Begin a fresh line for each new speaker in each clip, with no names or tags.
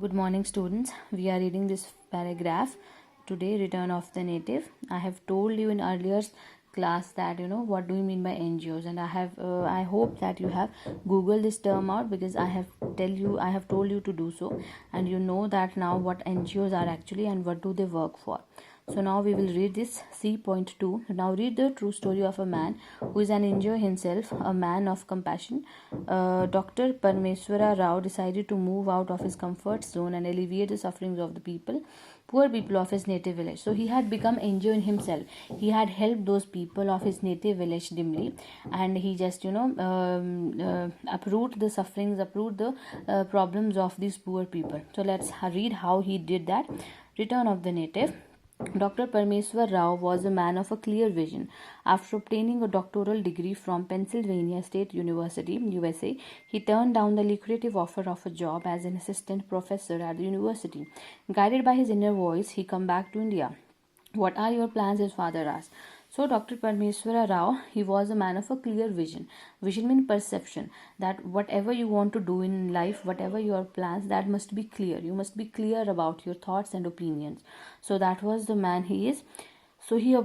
Good morning, students. We are reading this paragraph today, Return of the Native. I have told you in earlier class that what do you mean by NGOs, and I hope that you have googled this term out, because I have told you to do so, and you know that now what NGOs are actually and what do they work for. So now we will read this C.2. Now read the true story of a man who is an NGO himself, a man of compassion. Dr. Parmeswara Rao decided to move out of his comfort zone and alleviate the sufferings of the poor people of his native village. So he had become NGO in himself. He had helped those people of his native village dimly, and he just uproot the sufferings, uproot the problems of these poor people. So let's read how he did that. Return of the Native. Dr. Parmeswar Rao was a man of a clear vision. After obtaining a doctoral degree from Pennsylvania State University, USA, he turned down the lucrative offer of a job as an assistant professor at the university. Guided by his inner voice, he came back to India. What are your plans? His father asked. So Dr. Parmeswara Rao, he was a man of a clear vision. Vision means perception, that whatever you want to do in life, whatever your plans, that must be clear. You must be clear about your thoughts and opinions. So that was the man he is. So he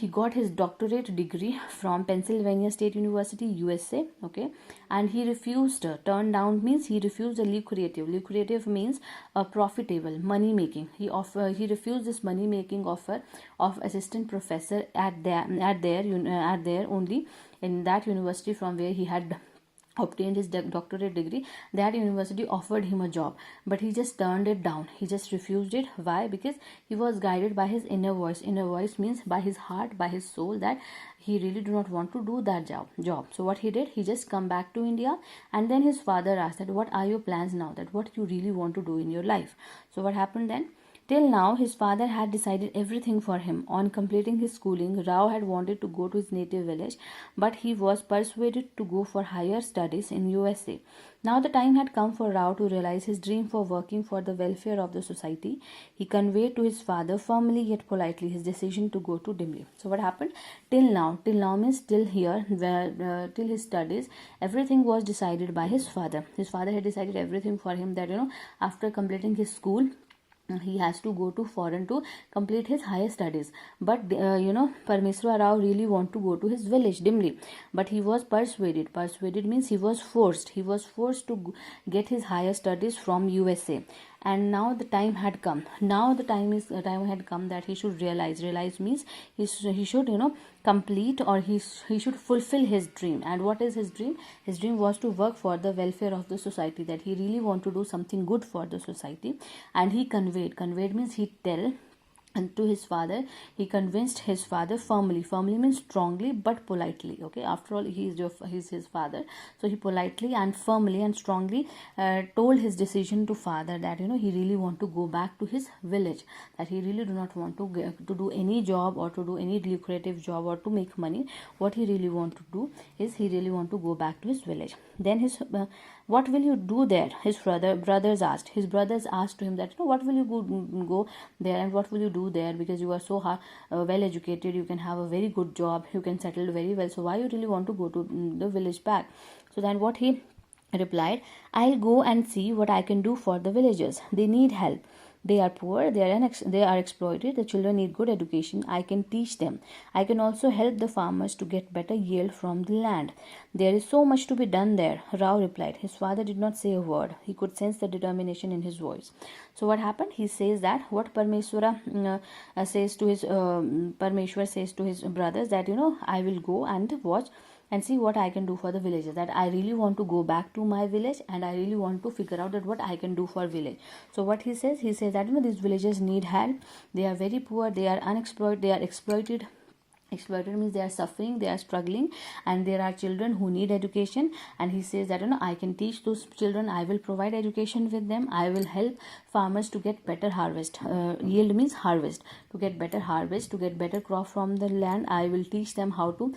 got his doctorate degree from Pennsylvania State University, USA. Okay, and he refused. Turned down means he refused a lucrative. Lucrative means profitable, money making. He refused this money making offer of assistant professor at their only in that university from where he had obtained his doctorate degree. That university offered him a job, but he just turned it down. He just refused it. Why? Because he was guided by his inner voice. Inner voice means by his heart, by his soul, that he really do not want to do that job. So what he did, he just come back to India, and then his father asked that what are your plans now, that what you really want to do in your life. So what happened then? Till now, his father had decided everything for him. On completing his schooling, Rao had wanted to go to his native village, but he was persuaded to go for higher studies in USA. Now the time had come for Rao to realize his dream for working for the welfare of the society. He conveyed to his father firmly yet politely his decision to go to Dimli. So what happened? Till now means till here, till his studies, everything was decided by his father. His father had decided everything for him, that after completing his school, he has to go to foreign to complete his higher studies. But Parmeswara Rao really want to go to his village Dimli, but he was persuaded means he was forced to get his higher studies from USA. And now the time had come. Now the time had come that he should realize means he should complete, or he should fulfill his dream. And what is his dream? His dream was to work for the welfare of the society, that he really want to do something good for the society. And he conveyed means he tell, and to his father, he convinced his father firmly means strongly but politely. Okay, after all, he's his father, so he politely and firmly and strongly told his decision to father, that he really want to go back to his village, that he really do not want to do any job or to do any lucrative job or to make money. What he really want to do is he really want to go back to his village. Then his what will you do there? His brothers asked. His brothers asked to him that what will you go there, and what will you do there, because you are so well educated, you can have a very good job, you can settle very well, so why you really want to go to the village back? So then what he replied, I'll go and see what I can do for the villagers. They need help. They are poor, they are exploited, the children need good education. I can teach them. I can also help the farmers to get better yield from the land. There is so much to be done there, Rao replied. His father did not say a word. He could sense the determination in his voice. So what happened? He says that what says to his Parmeshwar says to his brothers, that I will go and watch and see what I can do for the villagers, that I really want to go back to my village, and I really want to figure out that what I can do for village. So what he says that these villagers need help. They are very poor, they are unexploited, they are exploited. Exploited means they are suffering, they are struggling, and there are children who need education. And he says that I can teach those children, I will provide education with them, I will help farmers to get better harvest. Yield means harvest. To get better harvest, to get better crop from the land, I will teach them how to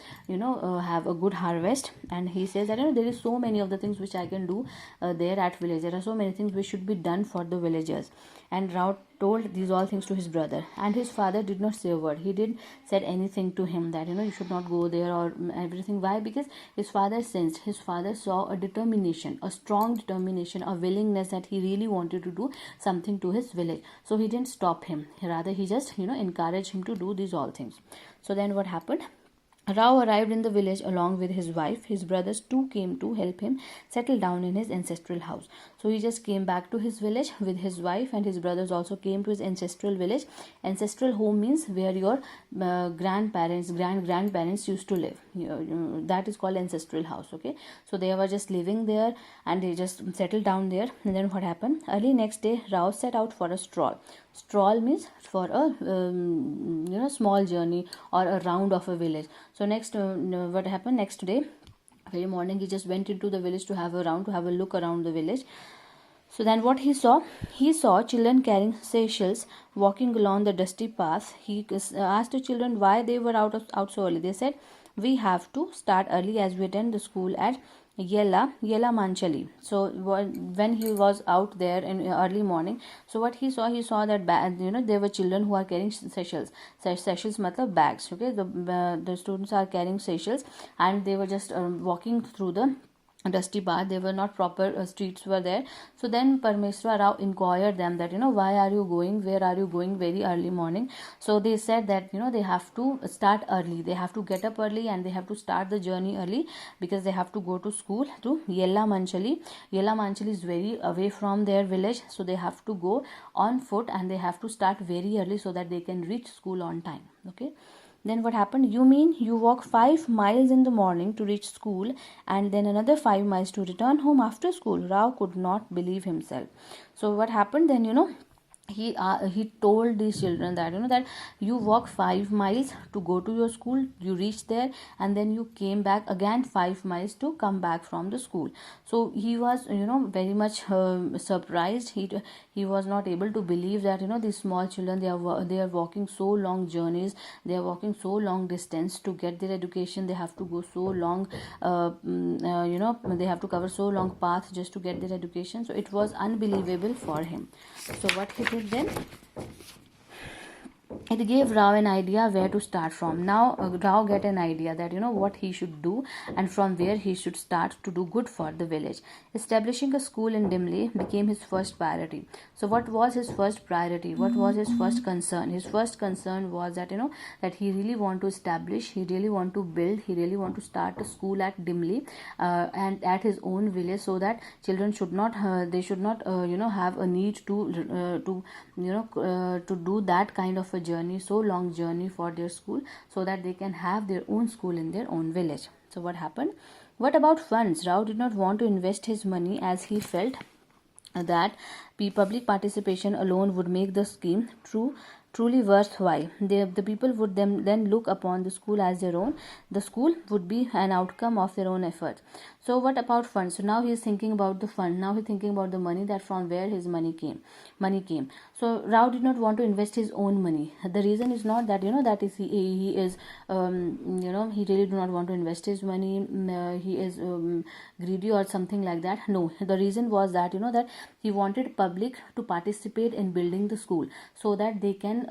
have a good harvest. And he says that there is so many of the things which I can do there at village. There are so many things which should be done for the villagers. And Rao told these all things to his brother, and his father did not say a word. He didn't said anything to him that you should not go there or everything. Why? Because his father sensed, his father saw a determination, a strong determination, a willingness that he really wanted to do something to his village. So he didn't stop him, rather he just encouraged him to do these all things. So then what happened? Rao arrived in the village along with his wife. His brothers too came to help him settle down in his ancestral house. So he just came back to his village with his wife, and his brothers also came to his ancestral village. Ancestral home means where your grandparents, grandparents used to live. That is called ancestral house. Okay, so they were just living there and they just settled down there. And then what happened? Early next day, Rao set out for a stroll. Stroll means for a small journey or a round of a village. So next what happened? Next day, very morning, he just went into the village to have a round, to have a look around the village. So then what he saw children carrying satchels walking along the dusty path. He asked the children why they were out so early. They said, we have to start early as we attend the school at Yella Manchali. So when he was out there in early morning, so what he saw that there were children who are carrying satchels. Satchels matlab bags. Okay, the students are carrying satchels and they were just walking through the dusty path. There were not proper streets were there. So then Parmeshwar Rao inquired them that why are you going, where are you going very early morning? So they said that they have to start early, they have to get up early and they have to start the journey early because they have to go to school to Yella Manchali. Yella Manchali is very away from their village, so they have to go on foot and they have to start very early so that they can reach school on time. Okay, then what happened? You mean you walk 5 miles in the morning to reach school and then another 5 miles to return home after school? Rao could not believe himself. So what happened then? He told these children that that you walk 5 miles to go to your school, you reach there and then you came back again 5 miles to come back from the school. So he was very much surprised. He was not able to believe that these small children, they are walking so long journeys, they are walking so long distance to get their education. They have to go so long they have to cover so long path just to get their education. So it was unbelievable for him. So what he did then, it gave Rao an idea where to start from. Now Rao get an idea that what he should do and from where he should start to do good for the village. Establishing a school in Dimli became his first priority. So what was his first priority? What was his first concern? His first concern was that that he really want to establish, he really want to build, he really want to start a school at Dimli and at his own village, so that children should not they should not have a need to do that kind of a journey, so long journey for their school, so that they can have their own school in their own village. So what happened? What about funds? Rao did not want to invest his money as he felt that public participation alone would make the scheme truly worthwhile. The people would then look upon the school as their own. The school would be an outcome of their own efforts. So what about funds? So now he is thinking about the fund. Now he is thinking about the money, that from where his money came. So Rao did not want to invest his own money. The reason is not that that is he is he really do not want to invest his money. He is greedy or something like that. No, the reason was that that he wanted public to participate in building the school, so that they can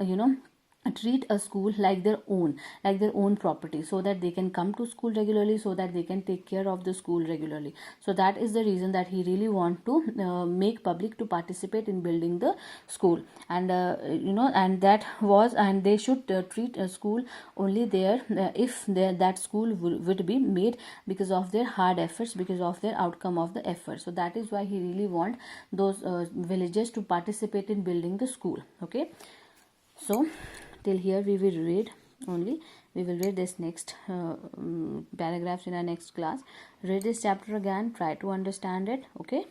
treat a school like their own property, so that they can come to school regularly, so that they can take care of the school regularly. So that is the reason that he really want to make public to participate in building the school. And and they should treat a school only there if that school would be made because of their hard efforts, because of their outcome of the effort. So that is why he really want those villagers to participate in building the school. Okay, so till here we will read only. We will read this next paragraphs in our next class. Read this chapter again, try to understand it. Okay.